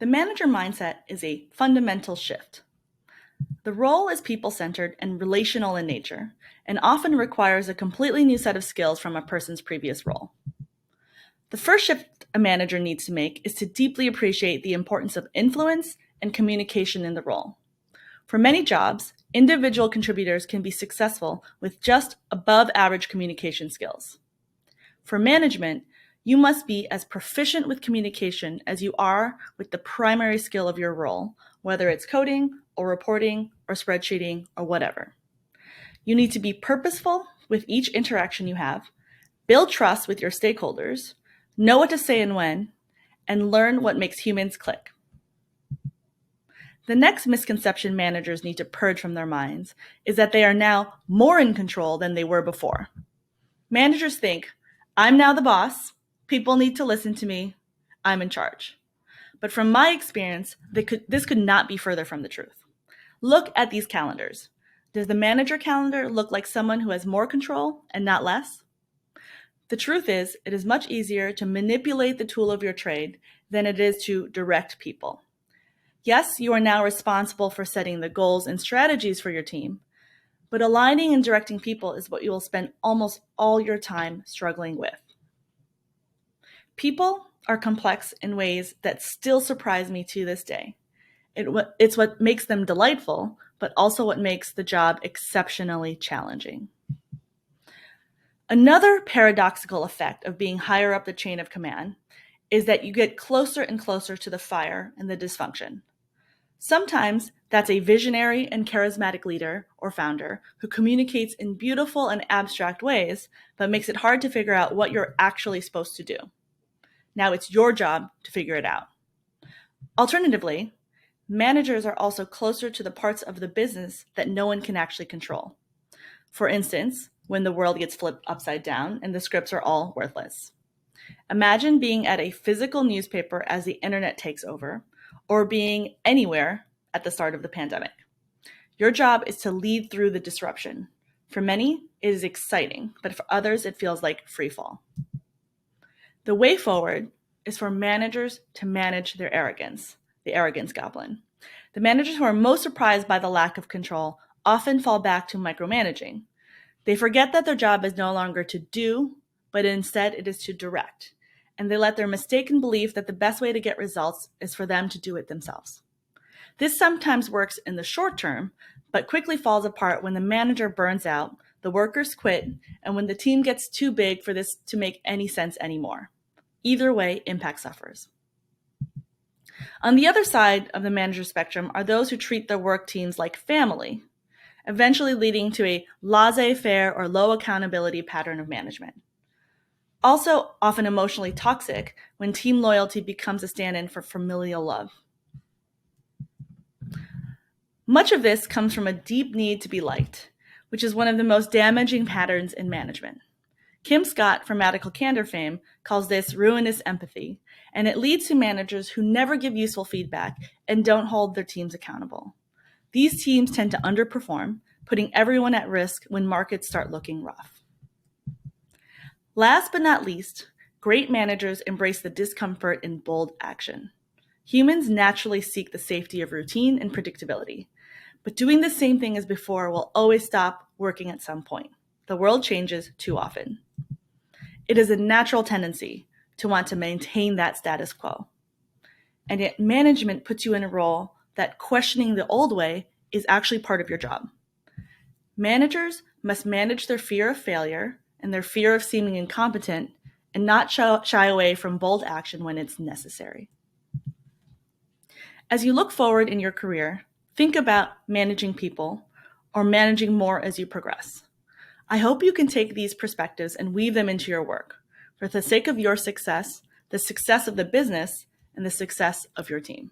The manager mindset is a fundamental shift. The role is people-centered and relational in nature, and often requires a completely new set of skills from a person's previous role. The first shift a manager needs to make is to deeply appreciate the importance of influence and communication in the role. For many jobs, individual contributors can be successful with just above-average communication skills. For management, you must be as proficient with communication as you are with the primary skill of your role, whether it's coding or reporting or spreadsheeting or whatever. You need to be purposeful with each interaction you have, build trust with your stakeholders, know what to say and when, and learn what makes humans click. The next misconception managers need to purge from their minds is that they are now more in control than they were before. Managers think, I'm now the boss, people need to listen to me, I'm in charge. But from my experience, this could not be further from the truth. Look at these calendars. Does the manager calendar look like someone who has more control and not less? The truth is, it is much easier to manipulate the tool of your trade than it is to direct people. Yes, you are now responsible for setting the goals and strategies for your team, but aligning and directing people is what you will spend almost all your time struggling with. People are complex in ways that still surprise me to this day. It's what makes them delightful, but also what makes the job exceptionally challenging. Another paradoxical effect of being higher up the chain of command is that you get closer and closer to the fire and the dysfunction. Sometimes that's a visionary and charismatic leader or founder who communicates in beautiful and abstract ways, but makes it hard to figure out what you're actually supposed to do. Now it's your job to figure it out. Alternatively, managers are also closer to the parts of the business that no one can actually control. For instance, when the world gets flipped upside down and the scripts are all worthless. Imagine being at a physical newspaper as the internet takes over, or being anywhere at the start of the pandemic. Your job is to lead through the disruption. For many, it is exciting, but for others, it feels like free fall. The way forward is for managers to manage their arrogance, the arrogance goblin. The managers who are most surprised by the lack of control often fall back to micromanaging. They forget that their job is no longer to do, but instead it is to direct. And they let their mistaken belief that the best way to get results is for them to do it themselves. This sometimes works in the short term, but quickly falls apart when the manager burns out, the workers quit, and when the team gets too big for this to make any sense anymore. Either way, impact suffers. On the other side of the manager spectrum are those who treat their work teams like family, eventually leading to a laissez-faire or low accountability pattern of management. Also often emotionally toxic when team loyalty becomes a stand-in for familial love. Much of this comes from a deep need to be liked, which is one of the most damaging patterns in management. Kim Scott from Radical Candor fame calls this ruinous empathy, and it leads to managers who never give useful feedback and don't hold their teams accountable. These teams tend to underperform, putting everyone at risk when markets start looking rough. Last but not least, great managers embrace the discomfort in bold action. Humans naturally seek the safety of routine and predictability, but doing the same thing as before will always stop working at some point. The world changes too often. It is a natural tendency to want to maintain that status quo. And yet management puts you in a role that questioning the old way is actually part of your job. Managers must manage their fear of failure and their fear of seeming incompetent and not shy away from bold action when it's necessary. As you look forward in your career, think about managing people or managing more as you progress. I hope you can take these perspectives and weave them into your work for the sake of your success, the success of the business, and the success of your team.